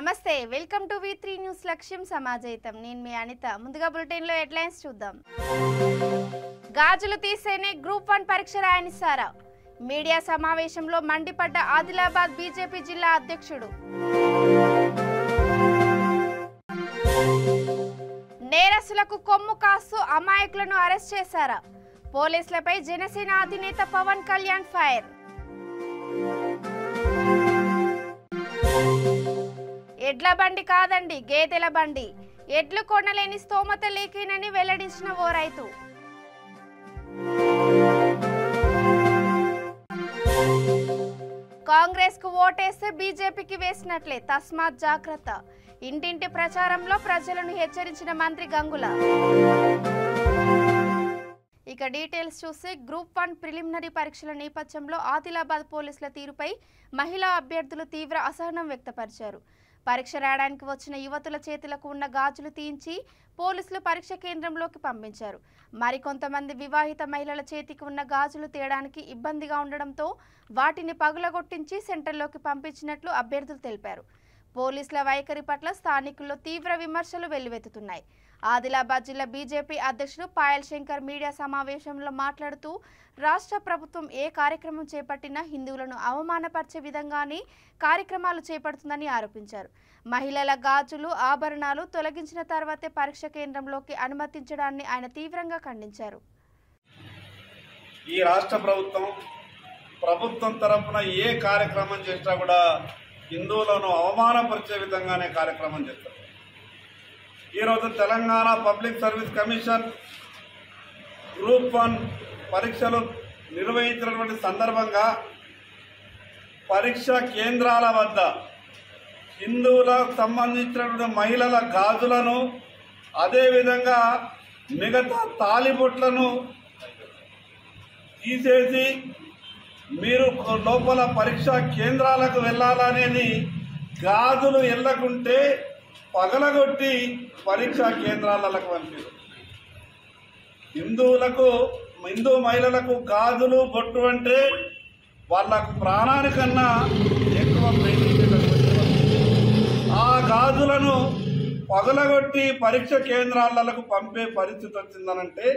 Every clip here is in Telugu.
నమస్తే వెల్కమ్ టు V3 న్యూస్ లక్ష్యం సమాజయితం నేను మీ అనిత ముందుగా బులెటిన్ లో హెడ్లైన్స్ చూద్దాం గాజులు తీసేనే గ్రూప్ 1 పరీక్ష రాయనిస్తారా మీడియా సమావేశంలో మండిపడ్డ ఆదిలాబాద్ బీజేపీ జిల్లా అధ్యక్షుడు నేరస్తులకు కొమ్ము కాస్తూ అమాయకులను అరెస్ట్ చేశారా పోలీసులపై జనసేన అధినేత పవన్ కళ్యాణ్ ఫైర్ ఎడ్ల బండి కాదండి గేదెల బండి ఎడ్లు కొనలేని స్తోమత లేకేనని వెల్లడించిన ఓ రైతు కాంగ్రెస్ కు ఓటేస్తే బీజేపీకి వేసినట్లే తస్మాత్ జాగ్రత్త ఇంటింటి ప్రచారంలో ప్రజలను హెచ్చరించిన మంత్రి గంగుల ఇక డీటెయిల్స్ చూస్తే గ్రూప్ 1 ప్రిలిమినరీ పరీక్షల నేపథ్యంలో ఆదిలాబాద్ పోలీసుల తీరుపై మహిళా అభ్యర్థులు తీవ్ర అసహనం వ్యక్తపరిచారు పరీక్ష రాయడానికి వచ్చిన యువతుల చేతులకు ఉన్న గాజులు తీయించి పోలీసులు పరీక్ష కేంద్రంలోకి పంపించారు మరికొంతమంది వివాహిత మహిళల చేతికి ఉన్న గాజులు తీయడానికి ఇబ్బందిగా ఉండడంతో వాటిని పగులగొట్టించి సెంటర్లోకి పంపించినట్లు అభ్యర్థులు తెలిపారు పోలీసుల వైఖరి పట్ల స్థానికుల్లో తీవ్ర విమర్శలు వెల్లువెత్తుతున్నాయి ఆదిలాబాద్ జిల్లా బీజేపీ అధ్యక్షుడు పాయల్ శంకర్ మీడియా సమావేశంలో మాట్లాడుతూ రాష్ట్ర ప్రభుత్వం ఏ కార్యక్రమం చేపట్టినా హిందువులను అవమానపరిచే విధంగానే కార్యక్రమాలు చేపడుతుందని ఆరోపించారు మహిళల గాజులు ఆభరణాలు తొలగించిన తర్వాతే పరీక్ష కేంద్రంలోకి అనుమతించడాన్ని ఆయన తీవ్రంగా ఖండించారు ఈ రాష్ట్ర ప్రభుత్వం తరపున ఏ కార్యక్రమం చేసినా కూడా హిందువులను అవమానపరిచే విధంగానే కార్యక్రమం చేస్తారు ఈరోజు Telangana public service commission group 1 పరీక్షలు నిర్వహించినటువంటి సందర్భంగా పరీక్ష కేంద్రాల వద్ద హిందువులకు సంబంధించినటువంటి మహిళల గాజులను అదేవిధంగా మిగతా తాలిబొట్లను తీసేసి మీరు లోపల పరీక్షా కేంద్రాలకు వెళ్ళాలనేది గాజులు ఎల్లకుంటే పగలగొట్టి పరీక్షా కేంద్రాలకు పంపారు హిందూ మహిళలకు గాజులు బొట్టు అంటే వాళ్ళకు ప్రాణానికన్నా ఎక్కువ ప్రేమించేటటువంటి ఆ గాజులను పగలగొట్టి పరీక్ష కేంద్రాలకు పంపే పరిస్థితి వచ్చిందనంటే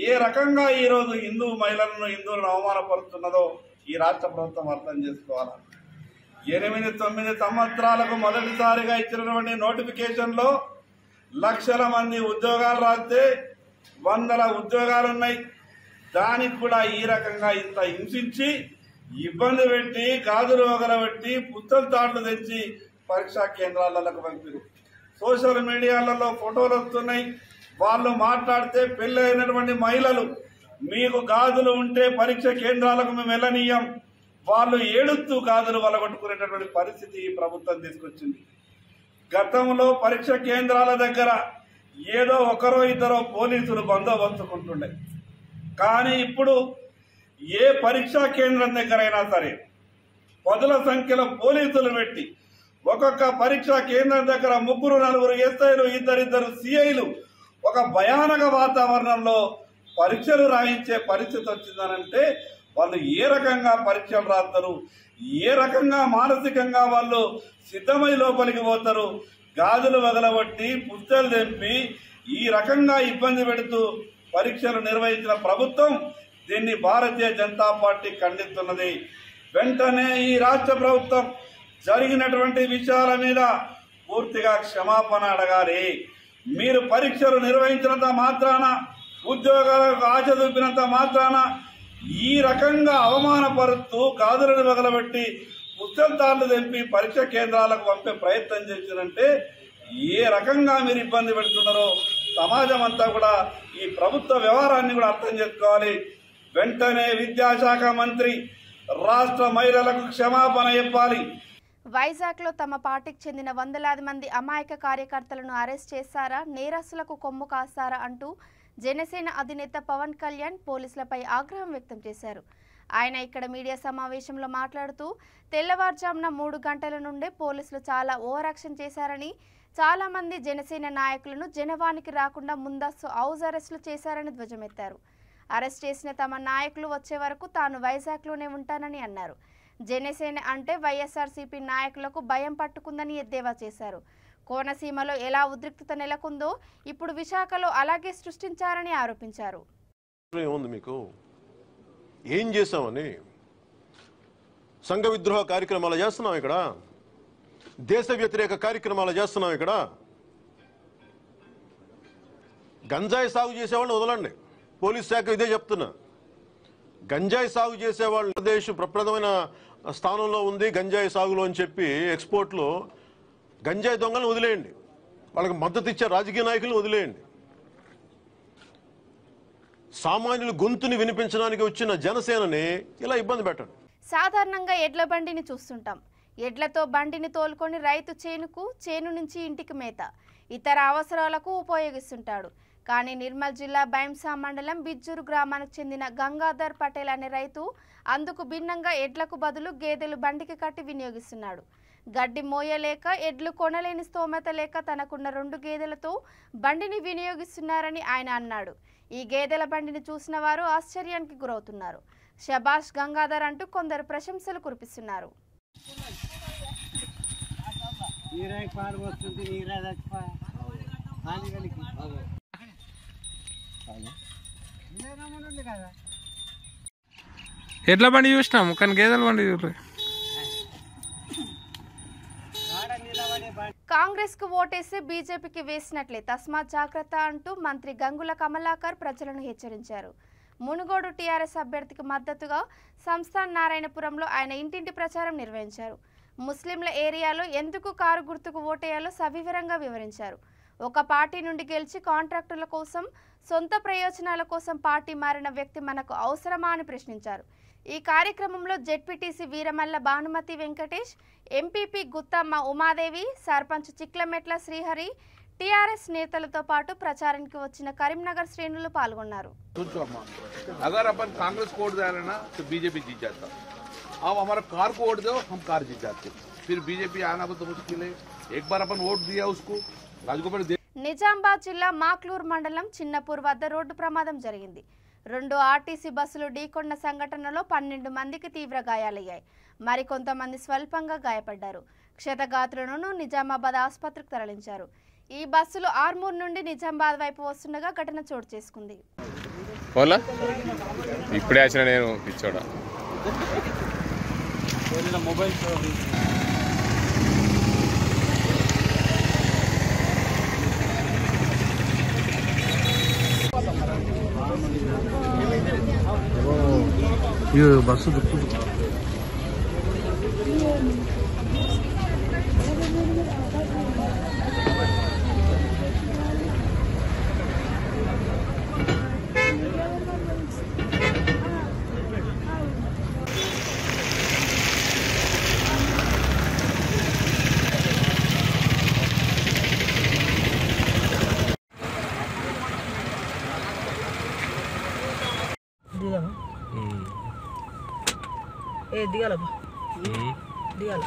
ఏ రకంగా ఈరోజు హిందువులను అవమానపరుస్తున్నదో ఈ రాష్ట్ర ప్రభుత్వం అర్థం చేసుకోవాలి 8-9 సంవత్సరాలకు మొదటిసారిగా ఇచ్చినటువంటి నోటిఫికేషన్లో లక్షల మంది ఉద్యోగాలు రాస్తే వందల ఉద్యోగాలు ఉన్నాయి దానికి కూడా ఈ రకంగా ఇంత హింసించి ఇబ్బంది పెట్టి గాజులు వగలబెట్టి పుస్తల తాట్లు తెచ్చి పరీక్షా కేంద్రాలకు పంపారు సోషల్ మీడియాలలో ఫోటోలు వస్తున్నాయి వాళ్ళు మాట్లాడితే పెళ్లి అయినటువంటి మహిళలు మీకు గాజులు ఉంటే పరీక్ష కేంద్రాలకు మేము వెళ్ళనీయం వాళ్ళు ఏడుస్తూ గాజులు వలగొట్టుకునేటటువంటి పరిస్థితి ఈ ప్రభుత్వం తీసుకొచ్చింది గతంలో పరీక్ష కేంద్రాల దగ్గర ఏదో ఒకరో ఇద్దరో పోలీసులు బందోబస్తుకుంటుండే కానీ ఇప్పుడు ఏ పరీక్షా కేంద్రం దగ్గరైనా సరే పదుల సంఖ్యలో పోలీసులు పెట్టి ఒక్కొక్క పరీక్షా కేంద్రం దగ్గర 3-4 ఎస్ఐలు ఇద్దరిద్దరు సిఐలు ఒక భయానక వాతావరణంలో పరీక్షలు రాయించే పరిస్థితి వచ్చిందనంటే వాళ్ళు ఏ రకంగా పరీక్షలు రాస్తారు ఏ రకంగా మానసికంగా వాళ్ళు సిద్ధమై లోపలికి పోతారు గాజులు వదలబట్టి పుస్తలు తెంపి ఈ రకంగా ఇబ్బంది పెడుతూ పరీక్షలు నిర్వహించిన ప్రభుత్వం దీన్ని భారతీయ జనతా పార్టీ ఖండిస్తున్నది వెంటనే ఈ రాష్ట్ర ప్రభుత్వం జరిగినటువంటి విషయాల మీద పూర్తిగా క్షమాపణ అడగాలి మీరు పరీక్షలు నిర్వహించినంత మాత్రాన ఉద్యోగాలకు ఆశ చూపినంత మాత్రాన ఈ రకంగా అవమానపరుస్తూ గాజులను వగలబెట్టి పుస్తకాలు తెంపి పరీక్ష కేంద్రాలకు పంపే ప్రయత్నం చేసినంటే ఏ రకంగా మీరు ఇబ్బంది పెడుతున్నారో సమాజం అంతా కూడా ఈ ప్రభుత్వ వ్యవహారాన్ని కూడా అర్థం చేసుకోవాలి వెంటనే విద్యాశాఖ మంత్రి రాష్ట్ర మహిళలకు క్షమాపణ చెప్పాలి వైజాగ్ లో తమ పార్టీకి చెందిన వందలాది మంది అమాయక కార్యకర్తలను అరెస్ట్ చేశారా నేరస్తులకు కొమ్ము కాస్తారా అంటూ జనసేన అధినేత పవన్ కళ్యాణ్ పోలీసులపై ఆగ్రహం వ్యక్తం చేశారు ఆయన ఇక్కడ మీడియా సమావేశంలో మాట్లాడుతూ తెల్లవారుజామున 3 గంటల నుండే పోలీసులు చాలా ఓవర్ యాక్షన్ చేశారని చాలా మంది జనసేన నాయకులను జనవానికి రాకుండా ముందస్తు హౌస్ అరెస్టులు చేశారని ధ్వజమెత్తారు అరెస్ట్ చేసిన తమ నాయకులు వచ్చే వరకు తాను వైజాగ్లోనే ఉంటానని అన్నారు జనసేన అంటే వైఎస్ఆర్సీపీ నాయకులకు భయం పట్టుకుందని ఎద్దేవా చేశారు. కోనసీమలో ఎలా ఉద్రిక్తత నెలకొందో ఇప్పుడు విశాఖలో అలాగే సృష్టించారని ఆరోపించారు. మీకు ఏం చేశామని సంఘ విద్రోహ కార్యక్రమాలు చేస్తున్నాం, ఇక్కడ దేశ వ్యతిరేక కార్యక్రమాలు చేస్తున్నాం. ఇక్కడ గంజాయి సాగు చేసేవాళ్ళని వదలండి. పోలీస్ శాఖ ఇదే చెప్తున్నా. గంజాయి సాగు చేసేవాళ్ళు ఆంధ్రప్రదేశ్ ప్రప్రదమైన స్థానంలో ఉంది గంజాయి సాగులో అని చెప్పి ఎక్స్పోర్ట్లో గంజాయి దొంగలను వదిలేయండి. వాళ్ళకి మద్దతు ఇచ్చే రాజకీయ నాయకులను వదిలేయండి. సామాన్యుల గొంతుని వినిపించడానికి వచ్చిన జనసేనని ఇలా ఇబ్బంది పెట్టండి. సాధారణంగా ఎడ్ల బండిని చూస్తుంటాం. ఎడ్లతో బండిని తోలుకొని రైతు చేను నుంచి ఇంటికి మేత, ఇతర అవసరాలకు ఉపయోగిస్తుంటాడు. కానీ నిర్మల్ జిల్లా బైంసా మండలం బిజ్జూరు గ్రామానికి చెందిన గంగాధర్ పటేల్ అనే రైతు అందుకు భిన్నంగా ఎడ్లకు బదులు గేదెలు బండికి కట్టి వినియోగిస్తున్నాడు. గడ్డి మోయలేక ఎడ్లు కొనలేని స్తోమత లేక తనకున్న 2 గేదెలతో బండిని వినియోగిస్తున్నారని ఆయన అన్నాడు. ఈ గేదెల బండిని చూసిన వారు ఆశ్చర్యానికి గురవుతున్నారు. శబాష్ గంగాధర్ అంటూ కొందరు ప్రశంసలు కురిపిస్తున్నారు. ఎడ్ల బండి చూసినాము కానీ గేదెల బండి చూడరు. కాంగ్రెస్ కు ఓటేస్తే బీజేపీకి వేసినట్లే, తస్మాత్ జాగ్రత్త అంటూ మంత్రి గంగుల కమలాకర్ ప్రజలను హెచ్చరించారు. మునుగోడు టీఆర్ఎస్ అభ్యర్థికి మద్దతుగా సంస్థాన్ నారాయణపురంలో ఆయన ఇంటింటి ప్రచారం నిర్వహించారు. ముస్లింల ఏరియాలో ఎందుకు కారు గుర్తుకు ఓటేయాలో సవివరంగా వివరించారు. ఒక పార్టీ నుండి గెలిచి కాంట్రాక్టుల కోసం, సొంత ప్రయోజనాల కోసం పార్టీ మారిన వ్యక్తి మనకు అవసరమా అని ప్రశ్నించారు. ఈ కార్యక్రమంలో ZPTC Veeramalla Bhanumathi Venkatesh, MPP Guttamma Umadevi, sarpanch Chiklametla Srihari, TRS నేతలతో పాటు ప్రచారానికి వచ్చిన కరీంనగర్ శ్రేణులు పాల్గొన్నారు. अगर अपन कांग्रेस को वोट दे रहे ना तो बीजेपी जीत जाता. अब हमारा कार को वोट दो, हम कार जीत जाते. फिर बीजेपी आना तो मुश्किल है. एक बार अपन वोट दिया उसको राजगोपाल. నిజామాబాద్ జిల్లా మాక్లూర్ మండలం చిన్నపూర్ వద్ద రోడ్డు ప్రమాదం జరిగింది. 2 ఆర్టీసీ బస్సులు ఢీకొన్న సంఘటనలో 12 మందికి తీవ్ర గాయాలయ్యాయి. మరికొంతమంది స్వల్పంగా గాయపడ్డారు. క్షతగాత్రులను నిజామాబాద్ ఆసుపత్రికి తరలించారు. ఈ బస్సులు ఆర్మూర్ నుండి నిజామాబాద్ వైపు వస్తుండగా ఘటన చోటు చేసుకుంది. ఇప్పుడే వచ్చిన నేను పిచ్చోడా. బస్సు దిగాల దిగాల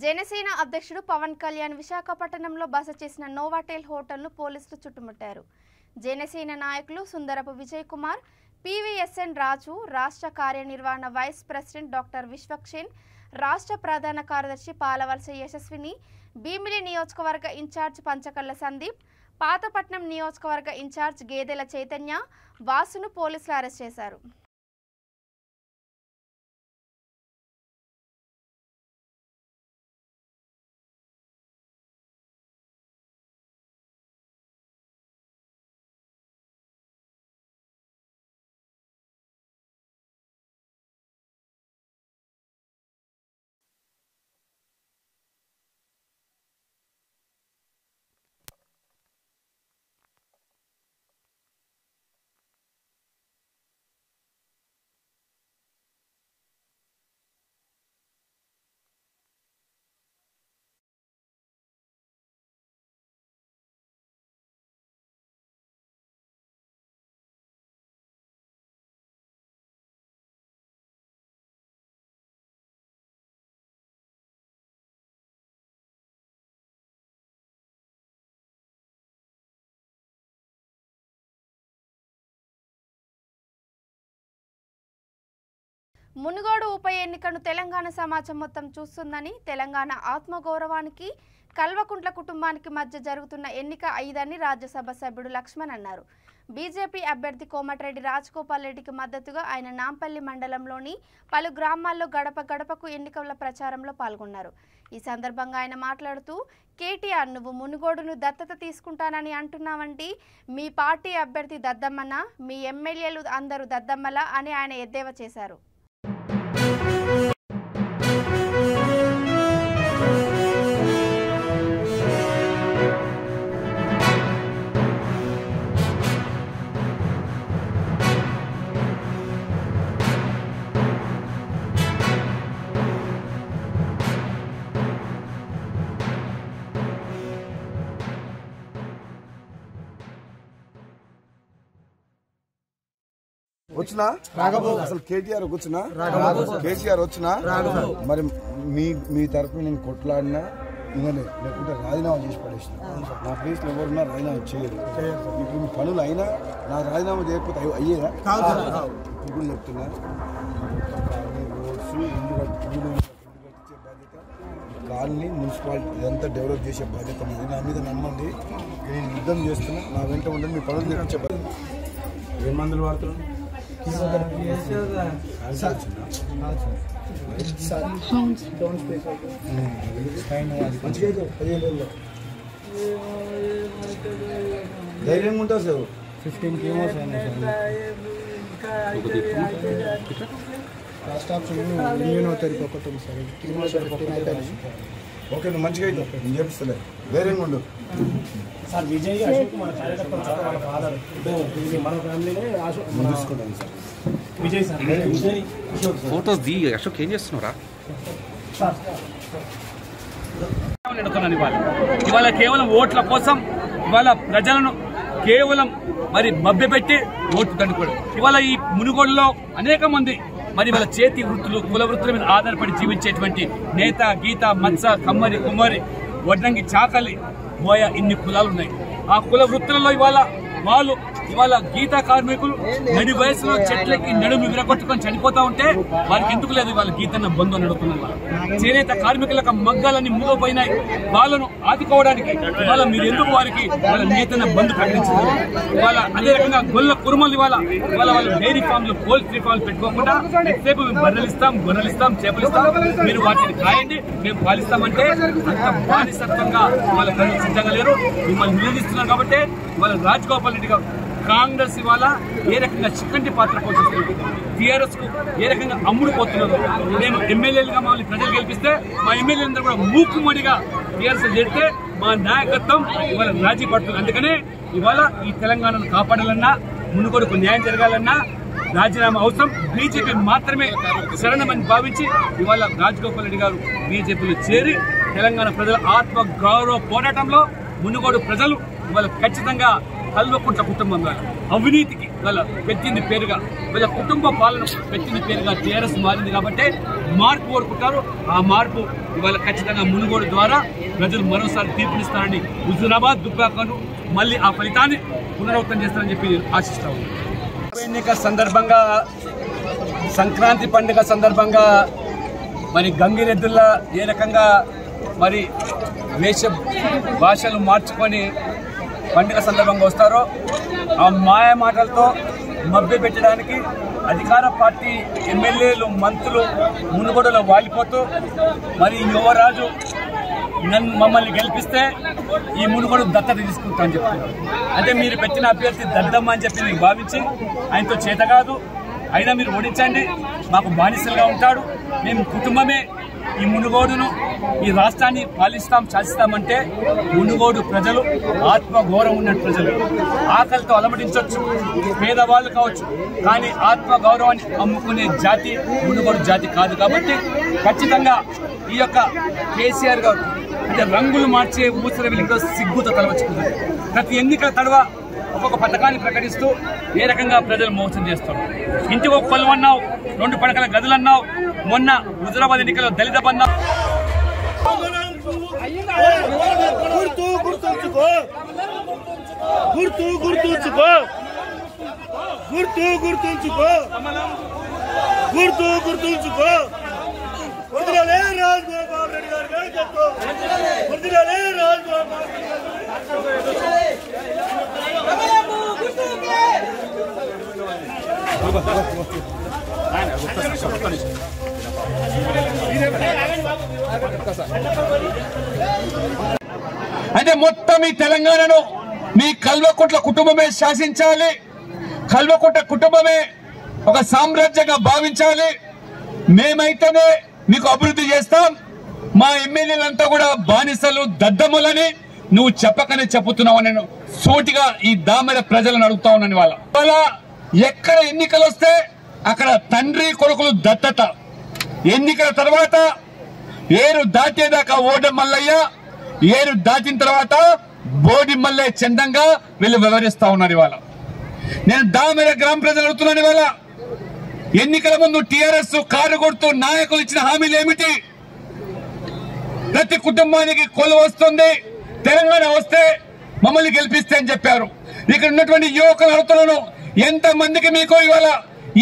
జనసేన అధ్యక్షుడు పవన్ కళ్యాణ్ విశాఖపట్నంలో బస చేసిన నోవాటెల్ హోటల్ను పోలీసులు చుట్టుముట్టారు. జనసేన నాయకులు సుందరపు విజయ్ కుమార్, పివిఎస్ఎన్ రాజు, రాష్ట్ర కార్యనిర్వహణ వైస్ ప్రెసిడెంట్ డాక్టర్ విశ్వక్షేన్, రాష్ట్ర ప్రధాన కార్యదర్శి పాలవలస యశస్విని, భీమిలి నియోజకవర్గ ఇన్ఛార్జ్ పంచకల్ల సందీప్, పాతపట్నం నియోజకవర్గ ఇన్ఛార్జ్ గేదెల చైతన్య, వాసును పోలీసులు అరెస్ట్ చేశారు. మునుగోడు ఉప ఎన్నికను తెలంగాణ సమాజం మొత్తం చూస్తుందని, తెలంగాణ ఆత్మగౌరవానికి కల్వకుంట్ల కుటుంబానికి మధ్య జరుగుతున్న ఎన్నిక అయిదని రాజ్యసభ సభ్యుడు లక్ష్మణ్ అన్నారు. బీజేపీ అభ్యర్థి కోమటిరెడ్డి రాజగోపాల్ రెడ్డికి మద్దతుగా ఆయన నాంపల్లి మండలంలోని పలు గ్రామాల్లో గడప గడపకు ఎన్నికల ప్రచారంలో పాల్గొన్నారు. ఈ సందర్భంగా ఆయన మాట్లాడుతూ, కేటీఆర్ నువ్వు మునుగోడును దత్తత తీసుకుంటానని అంటున్నావంటి, మీ పార్టీ అభ్యర్థి దద్దమ్మనా, మీ ఎమ్మెల్యేలు అందరూ దద్దమ్మలా అని ఆయన ఎద్దేవా చేశారు. వచ్చినా అసలు కేటీఆర్ వచ్చినా కేసీఆర్ వచ్చినా మరి మీ తరఫున నేను కొట్లాడినా వినలేదు, లేకుంటే రాజీనామా చేసి పడేసిన. నా ప్లేస్లో ఎవరున్నా రాజీనామా చేయరు. ఇప్పుడు మీ పనులు అయినా నా రాజీనామా చేయకపోతే అయ్యేదా? ఇప్పుడు చెప్తున్నా, రోడ్స్ ఇల్లు కట్టించే బాధ్యత కాలనీ మున్సిపాలిటీ ఇదంతా డెవలప్ చేసే బాధ్యత ఉంది. నా మీద నమ్మండి, నేను యుద్ధం చేస్తున్నా, నా వెంట ఉండండి, మీ పనులు చేయించే బాధ్యత. ఏం మందులు వాడుతున్నాను? ధైర్యంగా ఉంటుంది సార్. 15 కేమోస్ ఫస్ట్ ఆప్షన్ ఇమ్యూనోథెరపీ ఒకటి ఉంది సార్. ఓకే, నువ్వు మంచిగా అవుతావు, నేను చేపిస్తలే, ధైర్యంగా ఉండు సార్. విజయ్ అశోక్ మన కార్యకర్తలు వాళ్ళ ఫాదర్ మన ఫ్యామిలీనే చూసుకుంటాను sir. Vijay sir, Vijay Ashok photos the Ashok ఏం చేస్తున్నారా? ఇవాళ కేవలం ఓట్ల కోసం ఇవాళ ప్రజలను కేవలం మరి మభ్యపెట్టి ఓట్లు దండుకోవడం. ఇవాళ ఈ మునుగోడులో అనేక మంది మరి వాళ్ళ చేతి వృత్తులు, కుల వృత్తుల మీద ఆధారపడి జీవించేటువంటి నేత, గీత, మత్స, కమ్మరి, కుమ్మరి, వడ్డంగి, చాకలి, మోయ ఇన్ని కులాలు ఉన్నాయి. ఆ కుల వృత్తులలో ఇవాళ గీతా కార్మికులు నడి వయసులో చెట్లకి నడుము విరగొట్టుకొని చనిపోతా ఉంటే వారికి ఎందుకు లేదు ఇవాళ గీతన్న బంధు నడుపుతున్నారు. చేనేత కార్మికులకు మగ్గాలన్నీ మూగపోయినాయి, వాళ్ళను ఆదుకోవడానికి ఇవాళ మీరు ఎందుకు వారికి వాళ్ళ నేతన్న బంధు ప్రకటించారు? ఇవాళ అదే రకంగా గొల్ల కురుమలు ఇవాళ వాళ్ళ డైరీ ఫామ్లు, పోల్ట్రీ ఫామ్లు పెట్టుకోకుండా ఎంతసేపు మేము బర్రెలిస్తాం, గొర్రెలిస్తాం, చేపలిస్తాం, మీరు వాటిని కాయండి, మేము పాలిస్తామంటే అంత బానిసత్వంగా వాళ్ళ ప్రజలు సిద్ధంగా లేరు. మిమ్మల్ని నిలదీస్తున్నారు కాబట్టి ఇవాళ రాజగోపాల్ రెడ్డి గారు కాంగ్రెస్ ఇవాళ ఏ రకంగా చిక్కంటి పాత్ర పోషిస్తుంది, టీఆర్ఎస్ కు ఏ రకంగా అమ్ముడు పోతున్నారు. మేము ఎమ్మెల్యేలుగా మమ్మల్ని ప్రజలు గెలిపిస్తే మా ఎమ్మెల్యేలందరూ కూడా మూకుమడిగా టీఆర్ఎస్ చేస్తే మా నాయకత్వం ఇవాళ రాజీ పడుతుంది. అందుకనే ఇవాళ ఈ తెలంగాణను కాపాడాలన్నా, మునుగోడుకు న్యాయం జరగాలన్నా రాజీనామా అవసరం. బీజేపీ మాత్రమే శరణమని భావించి ఇవాళ రాజగోపాల్ రెడ్డి గారు బీజేపీలో చేరి తెలంగాణ ప్రజల ఆత్మ గౌరవ పోరాటంలో మునుగోడు ప్రజలు ఇవాళ ఖచ్చితంగా కల్వకుంట్ల కుటుంబం ద్వారా అవినీతికి వాళ్ళ పెట్టింది పేరుగా, వీళ్ళ కుటుంబ పాలన పెట్టింది పేరుగా టీఆర్ఎస్ మారింది కాబట్టి మార్పు కోరుకుంటారు. ఆ మార్పు ఇవాళ ఖచ్చితంగా మునుగోడు ద్వారా ప్రజలు మరోసారి తీర్పునిస్తారని, హుజూరాబాద్, దుబ్బాకను మళ్ళీ ఆ ఫలితాన్ని పునరావృతం చేస్తారని చెప్పి ఆశిస్తా ఉన్నాను. ఎన్నిక సందర్భంగా, సంక్రాంతి పండుగ సందర్భంగా మరి గంగిరెద్దుల్లా ఏ రకంగా మరి వేష భాషలు మార్చుకొని పండుగ సందర్భంగా వస్తారో ఆ మాయ మాటలతో మభ్య పెట్టడానికి అధికార పార్టీ ఎమ్మెల్యేలు, మంత్రులు మునుగోడులో వాలిపోతూ మరి యువరాజు మమ్మల్ని గెలిపిస్తే ఈ మునుగోడు దత్తత తీసుకుంటా అని చెప్తున్నారు. అంటే మీరు పెట్టిన అభ్యర్థి దద్దమ్మ అని చెప్పి మీకు భావించి ఆయనతో చేత కాదు, అయినా మీరు ఓడించండి, మాకు బానిసలుగా ఉంటాడు, మేము కుటుంబమే ఈ మునుగోడును, ఈ రాష్ట్రాన్ని పాలిస్తాం, శాసిస్తామంటే మునుగోడు ప్రజలు ఆత్మ గౌరవం ఉన్న ప్రజలు. ఆకలితో అలమటించవచ్చు, పేదవాళ్ళు కావచ్చు, కానీ ఆత్మ గౌరవాన్ని అమ్ముకునే జాతి మునుగోడు జాతి కాదు. కాబట్టి ఖచ్చితంగా ఈ యొక్క కేసీఆర్ గారు అంటే రంగులు మార్చే ఊసర వెలిగితో సిగ్గుతో తలవచ్చుకుంది. ప్రతి ఎన్నికల తడవ ఒక్కొక్క పథకాన్ని ప్రకటిస్తూ ఏ రకంగా ప్రజలు మోసం చేస్తారు. ఇంటికి ఒక పొలం అన్నావు, 2 పడకల గదులు అన్నావు, మొన్న హుజూరాబాద్ ఎన్నికల్లో దళిత బంధం గుర్తుంచుకో గుర్తుంచుకో. వదిలే రాజగోపాల్ రెడ్డి గారికి చెప్పు. వదిలే రాజగోపాల్ రెడ్డి అంటే మొత్తం ఈ తెలంగాణను మీ కల్వకుంట్ల కుటుంబమే శాసించాలి. కల్వకుంట్ల కుటుంబమే ఒక సామ్రాజ్యంగా భావించాలి. మేమైతేనే మీకు అభివృద్ధి చేస్తాం. మా ఎమ్మెల్యేలంతా కూడా బానిసలు, దద్దములని నువ్వు చెప్పకనే చెప్పుతున్నావు. నేను సూటిగా ఈ దామెర ప్రజలను అడుగుతా ఉన్నాను. వాళ్ళ ఎక్కడ ఎన్నికలు వస్తే అక్కడ తండ్రి కొడుకులు దత్తత. ఎన్నికల తర్వాత ఏరు దాటేదాకా ఓడ మల్లయ్య, ఏరు దాటిన తర్వాత బోడి మల్లయ్య చందంగా వీళ్ళు వివరిస్తా ఉన్నారు. ఇవాళ నేను దామెర గ్రామ ప్రజలు అడుగుతున్నాను. ఇవాళ ఎన్నికల ముందు టీఆర్ఎస్ కారు కొడుతూ నాయకులు ఇచ్చిన హామీలు ఏమిటి? ప్రతి కుటుంబానికి కొలువు వస్తుంది, తెలంగాణ వస్తే మమ్మల్ని గెలిపిస్తే అని చెప్పారు. ఇక్కడ ఉన్నటువంటి యువకులు అడుగుతున్నాను, ఎంత మందికి మీకు ఇవాళ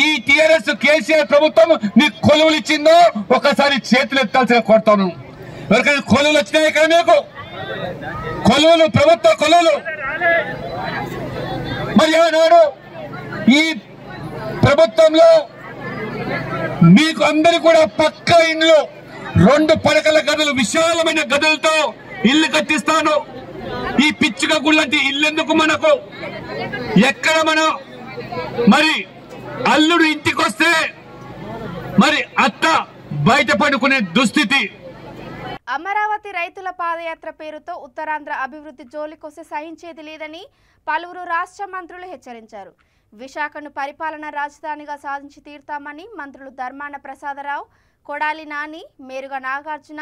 ఈ టీఆర్ఎస్ కేసీఆర్ ప్రభుత్వం మీకు కొలువులు ఇచ్చిందో ఒకసారి చేతులు ఎత్తాల్సిన కోరుతాను. ఎవరికైనా కొలువులు వచ్చినాయి ఇక్కడ మీకు? కొలువులు, ప్రభుత్వ కొలువులు. మరి ఆనాడు ఈ ప్రభుత్వంలో మీకు అందరు కూడా పక్కా ఇండ్లు, 2 పడకల గదులు, విశాలమైన గదులతో ఇల్లు కట్టిస్తాను. ఈ పిచ్చుక గుళ్ళంటి ఇల్లెందుకు మనకు? ఎక్కడ మనం మరి అల్లుడు ఇంటికి వస్తే మరి అత్త బయట పడుకునే దుస్థితి. అమరావతి రైతుల పాదయాత్ర పేరుతో ఉత్తరాంధ్ర అభివృద్ధి జోలికొస్తే సహించేది లేదని పలువురు రాష్ట్ర మంత్రులు హెచ్చరించారు. విశాఖను పరిపాలనా రాజధానిగా సాధించి తీరుతామని మంత్రులు ధర్మాన ప్రసాదరావు, కొడాలి నాని, మేరుగ నాగార్జున,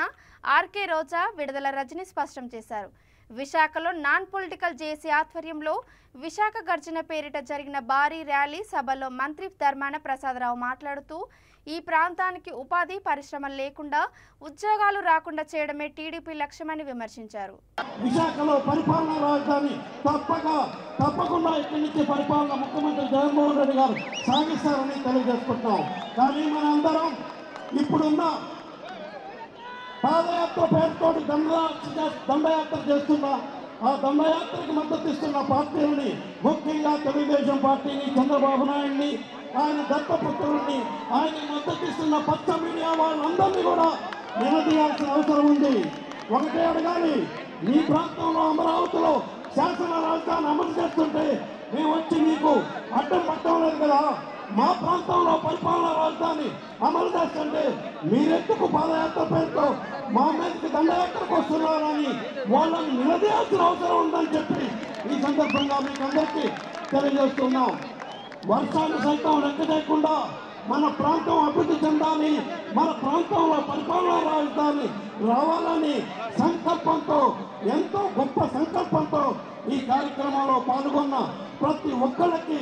ఆర్కే రోజా, విడుదల రజని స్పష్టం చేశారు. విశాఖలో నాన్ పొలిటికల్ జేసీ ఆధ్వర్యంలో విశాఖ గర్జన పేరిట జరిగిన భారీ ర్యాలీ సభలో మంత్రి ధర్మాన ప్రసాదరావు మాట్లాడుతూ ఈ ప్రాంతానికి ఉపాధి పరిశ్రమలు లేకుండా ఉద్యోగాలు రాకుండా చేయడమే టీడీపీ లక్ష్యమని విమర్శించారు. విశాఖలో పరిపాలనా రాజధాని తప్పకుండా ఇక్కడి నుంచి పరిపాలన ముఖ్యమంత్రి జగన్మోహన్ రెడ్డి గారు సాగిస్తారని తెలియజేసుకుంటున్నాం. కానీ మనందరం ఇప్పుడున్న పాదయాత్ర పేరుతో దండయాత్ర చేస్తున్నా, ఆ దండయాత్రకు మద్దతు ఇస్తున్న పార్టీలని, ముఖ్యంగా తెలుగుదేశం పార్టీని, చంద్రబాబు నాయుడిని, ఆయన దత్తపుత్రుల్ని, ఆయన మద్దతు ఇస్తున్న పచ్చ మీడియా వాళ్ళందరినీ కూడా నిలదీయాల్సిన అవసరం ఉంది. ఒకటే అడగాలి, మీ ప్రాంతంలో అమరావతిలో శాసన రాజధాని అమలు చేస్తుంటే మేము వచ్చి మీకు అడ్డం పట్టడం లేదు కదా. మా ప్రాంతంలో పరిపాలనా రాజధాని అమలు చేస్తుంటే మీరెందుకు పాదయాత్ర పేరుతో మా మీదకి దండయాత్రకు వస్తున్నారని వాళ్ళని నిలదీయాల్సిన అవసరం ఉందని చెప్పి ఈ సందర్భంగా మీకు అందరికీ తెలియజేస్తున్నాం. వర్షాలు సైతం లెక్క చేయకుండా మన ప్రాంతం అభివృద్ధి చెందాలి, మన ప్రాంతంలో పరిపాలనా రాజధాని రావాలని సంకల్పంతో, ఎంతో గొప్ప సంకల్పంతో ఈ కార్యక్రమంలో పాల్గొన్న ప్రతి ఒక్కరికి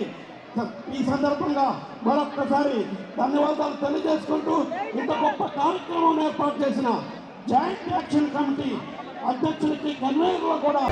ఈ సందర్భంగా మరొక్కసారి ధన్యవాదాలు తెలియజేసుకుంటూ, ఇంత గొప్ప కార్యక్రమం ఏర్పాటు చేసిన జాయింట్ యాక్షన్ కమిటీ అధ్యక్షులకి, కన్వీనర్లు కూడా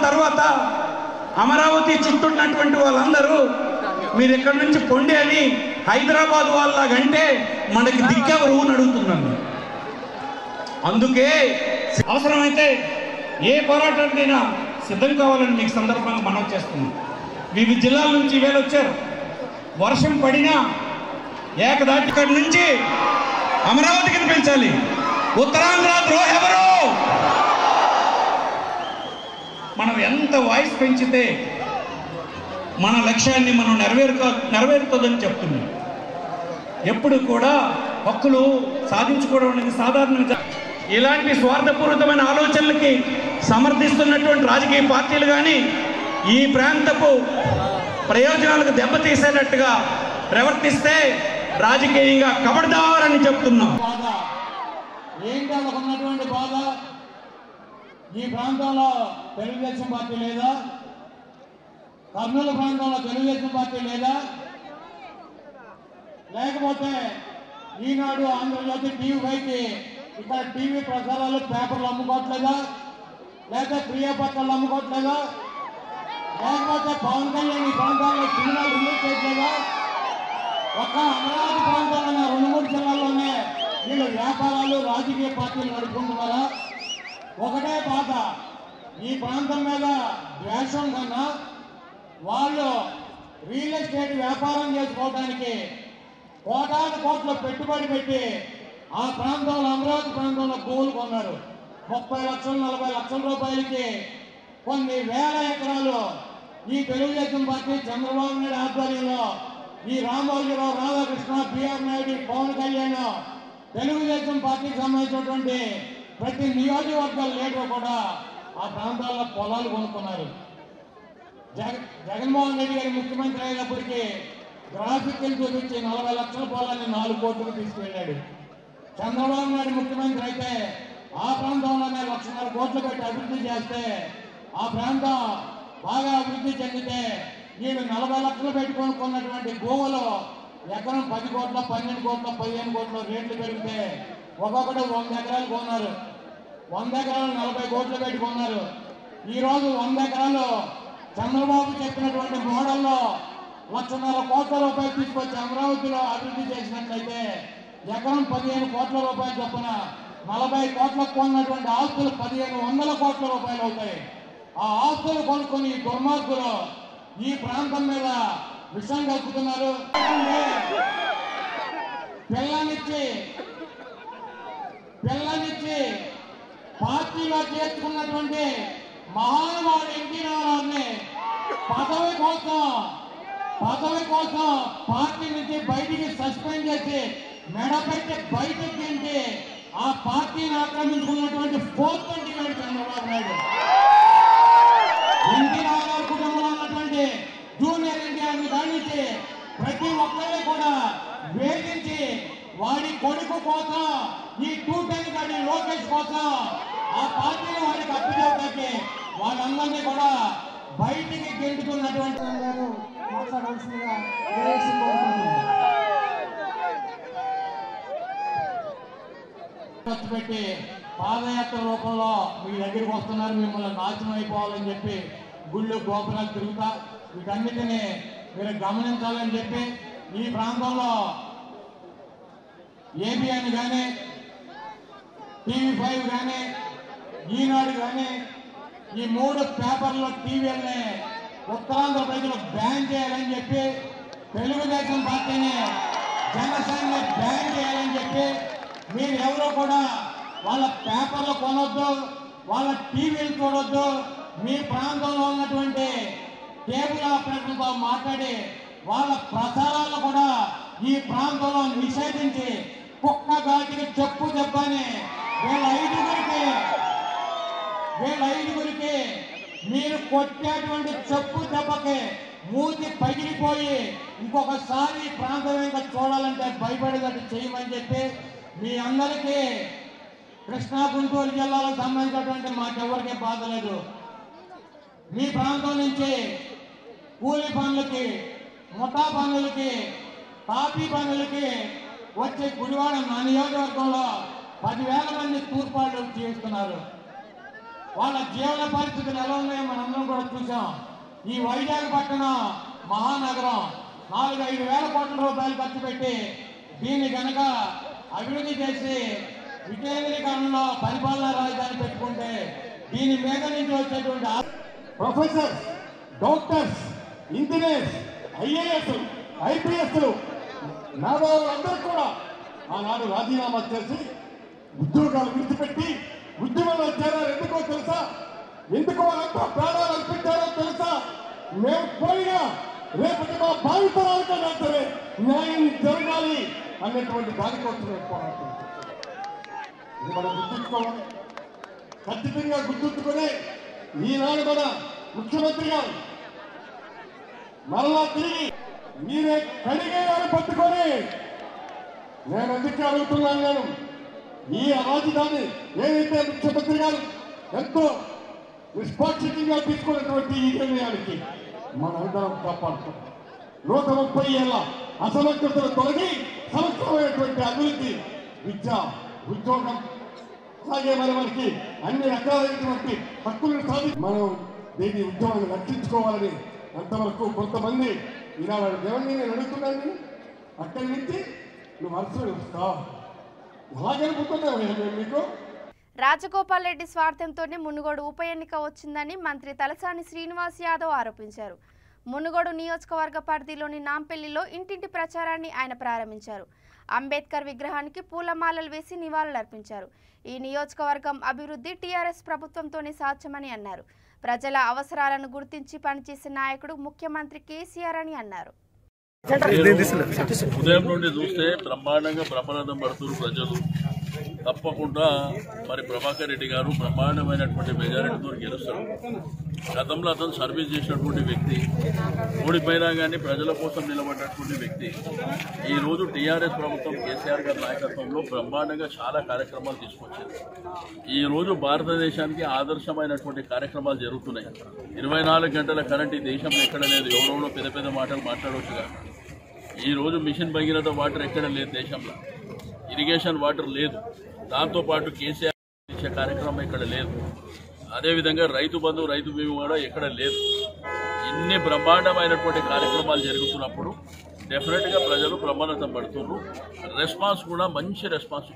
తర్వాత అమరావతి చుట్టూన్నటువంటి వాళ్ళందరూ మీరు ఎక్కడి నుంచి పొండి అని హైదరాబాద్ వాళ్ళలాగంటే మనకి దిక్కెవరు అని అడుగుతున్నాను. అందుకే అవసరమైతే ఏ పోరాటానికైనా సిద్ధం కావాలని మీకు సందర్భంగా మనవి చేస్తున్నాం. వివిధ జిల్లాల నుంచి వేలు వచ్చారు. వర్షం పడినా ఏకదాటి ఇక్కడి నుంచి అమరావతికి పెంచాలి. ఉత్తరాంధ్ర ద్రోహి ఎవరు? మనం ఎంత వాయిస్ పెంచితే మన లక్ష్యాన్ని మనం నెరవేరుతుందని చెప్తున్నాం. ఎప్పుడు కూడా హక్కులు సాధించుకోవడం అనేది సాధారణంగా ఇలాంటి స్వార్థపూరితమైన ఆలోచనలకి సమర్థిస్తున్నటువంటి రాజకీయ పార్టీలు కానీ ఈ ప్రాంతపు ప్రయోజనాలకు దెబ్బతీసేటట్టుగా ప్రవర్తిస్తే రాజకీయంగా కబడ్దారని చెప్తున్నాం. ఏంటి వాళ్ళకు ఉన్నటువంటి బాధ? ఈ ప్రాంతంలో తెలుగుదేశం పార్టీ లేదా? కర్నూలు ప్రాంతంలో తెలుగుదేశం పార్టీ లేదా? లేకపోతే ఈనాడు, ఆంధ్రజ్యోతి, టీవీ5కి ఇక్కడ టీవీ ప్రసారాలు, పేపర్లు అమ్ముకోవట్లేదా? లేకపోతే ప్రియపత్రాలు అమ్ముకోవట్లేదా? లేకపోతే పవన్ కళ్యాణ్ ఈ ప్రాంతాల్లో సినిమాలు రిలీజ్ చేయట్లేదా? ఒక్క అమరావతి ప్రాంతంలోనే 2-3 జిల్లాల్లోనే వీళ్ళు వ్యాపారాలు, రాజకీయ పార్టీలు నడుపుకుంటున్నారా? ఒకటే బాధ, ఈ ప్రాంతం మీద ద్వేషం కన్నా వాళ్ళు రియల్ ఎస్టేట్ వ్యాపారం చేసుకోవడానికి కోటాను కోట్ల పెట్టుబడి పెట్టి ఆ ప్రాంతంలో, అమరావతి ప్రాంతంలో భూములు కొన్నారు. 30 లక్షలు 40 లక్షల రూపాయలకి కొన్ని వేల ఎకరాలు ఈ తెలుగుదేశం పార్టీ చంద్రబాబు నాయుడు ఆధ్వర్యంలో ఈ రామోజీరావు, రాధాకృష్ణ, బిఆర్ నాయుడు, పవన్ కళ్యాణ్, తెలుగుదేశం పార్టీకి సంబంధించినటువంటి ప్రతి నియోజకవర్గాల లీడర్ కూడా ఆ ప్రాంతాల్లో పొలాలు కొనుక్కున్నారు. జగన్మోహన్ రెడ్డి గారు ముఖ్యమంత్రి అయినప్పటికీ గ్రాఫిక్లు చూపించి 40 లక్షల పొలాన్ని 4 కోట్లకు తీసుకెళ్లాడు. చంద్రబాబు నాయుడు ముఖ్యమంత్రి అయితే ఆ ప్రాంతంలోనే 1,50,000 కోట్లు పెట్టి అభివృద్ధి చేస్తే ఆ ప్రాంతం బాగా అభివృద్ధి చెందితే వీళ్ళు 40 లక్షలు పెట్టుకొనుకున్నటువంటి భూములు ఎకరం 10 కోట్ల, 12 కోట్ల, 15 కోట్ల రేట్లు పెరిగితే ఒక్కొక్కటి 100 ఎకరాలు కొన్నారు. 100 ఎకరాలు 40 కోట్లు పెట్టుకున్నారు. ఈరోజు 100 ఎకరాలు చంద్రబాబు చెప్పినటువంటి మోడల్లో 1,50,000 కోట్ల రూపాయలు తీసుకొచ్చి అమరావతిలో అభివృద్ధి చేసినట్లయితే ఎకరం 15 కోట్ల రూపాయలు చొప్పున 40 కోట్లకు కొన్నటువంటి ఆస్తులు 1,500 కోట్ల రూపాయలు అవుతాయి. ఆ ఆస్తులు కొనుక్కొని దుర్మార్గులు ఈ ప్రాంతం మీద విషయం కలుపుతున్నారు. పిల్లనిచ్చి పార్టీలో చేర్చుకున్నటువంటి మహానుభావుడు ఎన్టీ రామారావుని పదవి కోసం పార్టీ నుంచి బయటికి సస్పెండ్ చేసి మెడపెట్టి బయటకు తింటే ఆ పార్టీని ఆక్రమించుకున్నటువంటి 4th అంటివాడు చంద్రబాబు నాయుడు. ఎన్టీ రామారావు కుటుంబంలో ఉన్నటువంటి జూనియర్ ఎన్టీఆర్ని దానికి ప్రతి ఒక్కరిని కూడా వేధించి వాడి కొడుకు కోసం, ఈ 210 గాడి లోకేష్ కోసం ఆ పార్టీని వాడికి అప్పచెప్పడానికి వాళ్ళందరినీ కూడా బయటికి గెంటుకున్నటువంటి మాట్లాడాల్సిందిగా ఖర్చు పెట్టి పాదయాత్ర రూపంలో మీ దగ్గరికి వస్తున్నారు. మిమ్మల్ని నాశనం అయిపోవాలని చెప్పి గుళ్ళు, గోపురాలు తిరుగుతా వీటన్నిటిని మీరు గమనించాలని చెప్పి ఈ ప్రాంతంలో ఏబిఎన్ కానీ, టీవీ5 కానీ, ఈనాడు కానీ ఈ 3 పేపర్లో, టీవీలని ఉత్తరాంధ్ర ప్రజలు బ్యాన్ చేయాలని చెప్పి, తెలుగుదేశం పార్టీని, జనసేనని బ్యాన్ చేయాలని చెప్పి మీరు ఎవరో కూడా వాళ్ళ పేపర్లు కొనొద్దు, వాళ్ళ టీవీలు చూడొద్దు. మీ ప్రాంతంలో ఉన్నటువంటి కేబుల్ ఆపరేటర్లతో మాట్లాడి వాళ్ళ ప్రసారాలు కూడా ఈ ప్రాంతంలో నిషేధించి కుక్క ఘాటికి చెప్పు చెప్పని వీళ్ళ ఐదుగురికి మీరు కొట్టేటువంటి చెప్పు దెబ్బకి మూతి పగిలిపోయి ఇంకొకసారి ప్రాంతం ఇంకా చూడాలంటే భయపడేటట్టు చేయమని చెప్పి మీ అందరికీ కృష్ణా, గుంటూరు జిల్లాలకు సంబంధించినటువంటి మాకెవరికీ బాధ లేదు. మీ ప్రాంతం నుంచి కూలి పనులకి, ముఠా పనులకి, కాఫీ పనులకి వచ్చే గుడివాడ నా నియోజకవర్గంలో 10,000 మంది తూర్పాళ్ళు చేస్తున్నారు. వాళ్ళ జీవన పరిస్థితులు ఎలా ఉన్నాయో మనందరం కూడా చూసాం. ఈ వైజాగ్ పట్టణం మహానగరం 4-5 వేల కోట్ల రూపాయలు ఖర్చు పెట్టి దీన్ని కనుక అభివృద్ధి చేసి వికేంద్రీకరణలో పరిపాలనా రాజధాని పెట్టుకుంటే దీని మీద నుంచి వచ్చేటువంటి ప్రొఫెసర్స్, డాక్టర్స్, ఇంజనీర్స్, ఐఏఎస్, ఐపీఎస్లు మేధావులందరూ కూడా ఆనాడు రాజీనామా చేసి ఉద్యోగాలు విడిచిపెట్టి ఉద్యమంలో చేరారు. ఎందుకో తెలుసా? ఎందుకు వాళ్ళంతా ప్రాణాలు అర్పించారో తెలుసా? మేము పోయినా రేపటి మా భావితరాలకైనా సరే న్యాయం జరగాలి అనేటువంటి దానికోసమే పోరాటం. ఇది మనం గుర్తుంచుకోవాలి, ఖచ్చితంగా గుర్తుంచుకొని ఈనాడు మన ముఖ్యమంత్రి గారు మరలా తిరిగి మీరే కడిగేయాలని పట్టుకొని నేను ఎందుకు అడుగుతున్నాను, నేను ఈ రాజధాని ఏదైతే ముఖ్యమంత్రి గారు ఎంతో నిష్పాక్షికంగా తీసుకున్నటువంటి ఈ నిర్ణయానికి మనందరం కాపాడుతున్నాం. 130 ఏళ్ల అసమర్థతలు తొలగి సమగ్రమైనటువంటి అభివృద్ధి, విద్య, ఉద్యోగం, అలాగే మనకి అన్ని రకాలైనటువంటి హక్కులను సాధించి మనం దీని ఉద్యోగాన్ని రక్షించుకోవాలని అంతవరకు కొంతమంది ఈనాడు దేవుడిని నేను అడుగుతున్నాను. నేను అక్కడి నుంచి నువ్వు మనసులో వస్తావు ఎలాగనుకుంటున్నావు మీకు? రాజగోపాల్ రెడ్డి స్వార్థంతోనే మునుగోడు ఉప ఎన్నిక వచ్చిందని మంత్రి తలసాని శ్రీనివాస్ యాదవ్ ఆరోపించారు. మునుగోడు నియోజకవర్గ పరిధిలోని నాంపల్లిలో ఇంటింటి ప్రచారాన్ని ఆయన ప్రారంభించారు. అంబేద్కర్ విగ్రహానికి పూలమాలలు వేసి నివాళులర్పించారు. ఈ నియోజకవర్గం అభివృద్ధి టీఆర్ఎస్ ప్రభుత్వంతోనే సాధ్యమని అన్నారు. ప్రజల అవసరాలను గుర్తించి పనిచేసే నాయకుడు ముఖ్యమంత్రి కేసీఆర్ అని అన్నారు. ఉదయం నుండి చూస్తే బ్రహ్మాండంగా బ్రహ్మరథం పడుతున్నారు ప్రజలు. తప్పకుండా మరి ప్రభాకర్ రెడ్డి గారు బ్రహ్మాండమైనటువంటి మెజారిటీతో గెలుస్తారు. గతంలో అతను సర్వీస్ చేసినటువంటి వ్యక్తి, ఓడిపోయినా కానీ ప్రజల కోసం నిలబడినటువంటి వ్యక్తి. ఈ రోజు టీఆర్ఎస్ ప్రభుత్వం కేసీఆర్ గారి నాయకత్వంలో బ్రహ్మాండంగా చాలా కార్యక్రమాలు తీసుకొచ్చింది. ఈ రోజు భారతదేశానికి ఆదర్శమైనటువంటి కార్యక్రమాలు జరుగుతున్నాయి. 24 గంటల కరెంట్ ఈ దేశంలో ఎక్కడ లేదు. ఎవరెవరో పెద్ద పెద్ద మాటలు మాట్లాడవచ్చుగా. ఈ రోజు మిషన్ భగీరథ వాటర్ ఎక్కడ లేదు దేశంలో, ఇరిగేషన్ వాటర్ లేదు. దాంతోపాటు కేసీఆర్ ఇచ్చే కార్యక్రమం ఇక్కడ లేదు. అదేవిధంగా రైతు బంధు, రైతు బీమా కూడా ఎక్కడ లేదు. ఇన్ని బ్రహ్మాండమైనటువంటి కార్యక్రమాలు జరుగుతున్నప్పుడు డెఫినెట్గా ప్రజలు బ్రహ్మాండం పడుతున్నారు. రెస్పాన్స్ కూడా మంచి రెస్పాన్స్.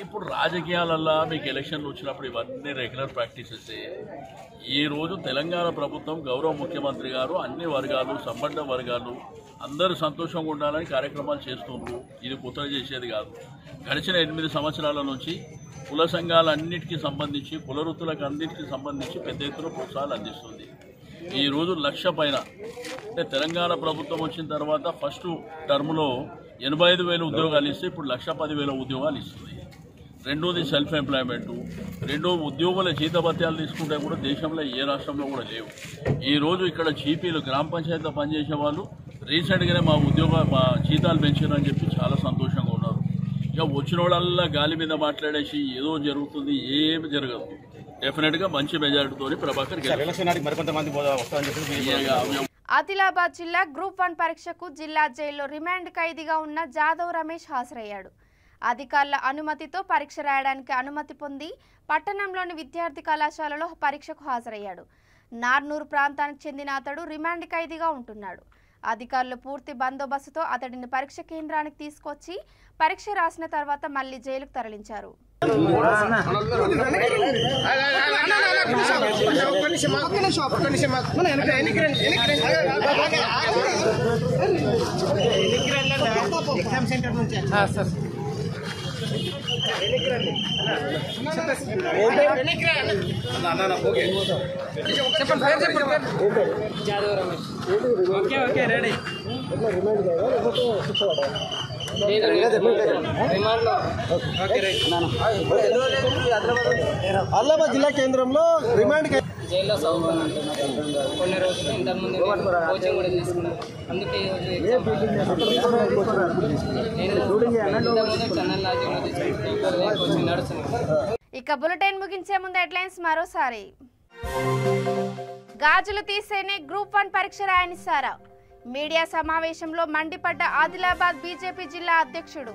ఇప్పుడు రాజకీయాలల్లో మీకు ఎలక్షన్లు వచ్చినప్పుడు ఇవన్నీ రెగ్యులర్ ప్రాక్టీసెస్. ఈ రోజు తెలంగాణ ప్రభుత్వం గౌరవ ముఖ్యమంత్రి గారు అన్ని వర్గాలు, సంబంధ వర్గాలు అందరూ సంతోషంగా ఉండాలని కార్యక్రమాలు చేస్తున్నారు. ఇది కొత్తగా చేసేది కాదు. గడిచిన 8 సంవత్సరాల నుంచి కుల సంఘాలన్నిటికీ సంబంధించి, కుల వృత్తులకు అన్నిటికీ సంబంధించి పెద్ద ఎత్తున ప్రోత్సాహాలు అందిస్తుంది. ఈ రోజు 1,00,000 పైన, అంటే తెలంగాణ ప్రభుత్వం వచ్చిన తర్వాత ఫస్ట్ టర్మ్లో 85,000 ఉద్యోగాలు ఇస్తే ఇప్పుడు 1,10,000 ఉద్యోగాలు ఇస్తుంది. రెండోది సెల్ఫ్ ఎంప్లాయ్మెంటు. రెండో ఉద్యోగుల జీతభత్యాలు తీసుకుంటే కూడా దేశంలో ఏ రాష్ట్రంలో కూడా లేవు. ఈ రోజు ఇక్కడ చీపీలు, గ్రామ పంచాయతీలో పనిచేసే వాళ్ళు రీసెంట్గానే మా జీతాలు పెంచారని చెప్పి చాలా సంతోషంగా ఉన్నారు. ఇక వచ్చిన వాళ్ళల్లా గాలి మీద మాట్లాడేసి ఏదో జరుగుతుంది, ఏమి జరగదు. డెఫినెట్గా మంచి మెజారిటీతో ప్రభాకర్ ఆదిలాబాద్ జిల్లా గ్రూప్ 1 పరీక్షకు జిల్లా జైల్లో రిమాండ్ ఖైదీగా ఉన్న జాదవ్ రమేష్ హాజరయ్యాడు. అధికారుల అనుమతితో పరీక్ష రాయడానికి అనుమతి పొంది పట్టణంలోని విద్యార్థి కళాశాలలో పరీక్షకు హాజరయ్యాడు. నార్నూరు ప్రాంతానికి చెందిన అతడు రిమాండ్ ఖైదీగా ఉంటున్నాడు. అధికారులు పూర్తి బందోబస్తుతో అతడిని పరీక్ష కేంద్రానికి తీసుకొచ్చి పరీక్ష రాసిన తర్వాత మళ్లీ జైలుకు తరలించారు. ఆదిలాబాద్ జిల్లా కేంద్రంలో రిమాండ్ జైల్లో చదువుకున్నాను కొన్ని రోజులు. ఇంతకుముందు కోచింగ్ కూడా తీసుకున్నాను. అందుకే కోచింగ్ నడుస్తున్నాను. ఇక బులెటిన్ ముగించే ముందు హెడ్లైన్స్ మరోసారి. గాజులు తీసేనే గ్రూప్ 1 పరీక్ష రాయనిస్తారా? మీడియా సమావేశంలో మండిపడ్డ ఆదిలాబాద్ బీజేపీ జిల్లా అధ్యక్షుడు.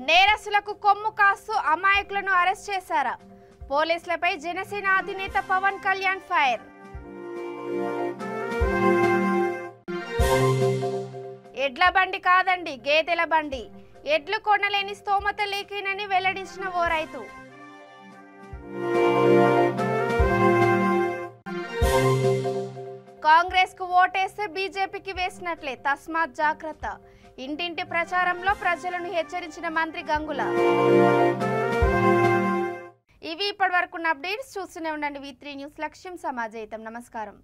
నేరస్తులకు కొమ్ము కాస్తూ అమాయకులను అరెస్ట్ చేశారా? పోలీసులపై జనసేన అధినేత పవన్ కళ్యాణ్ ఫైర్. ఎడ్ల బండి కాదండి, గేదెల బండి. ఎడ్లు కొనలేని స్తోమత లేకేనని వెల్లడించిన ఓ రైతు. కాంగ్రెస్ కు ఓటేస్తే బీజేపీకి వేసినట్లే, తస్మాత్ జాగ్రత్త. ఇంటింటి ప్రచారంలో ప్రజలను హెచ్చరించిన మంత్రి గంగుల. ఇవి ఇప్పటివరకున్న అప్డేట్స్. చూస్తూనే ఉండండి V3 న్యూస్. లక్ష్యం సమాజహితం. నమస్కారం.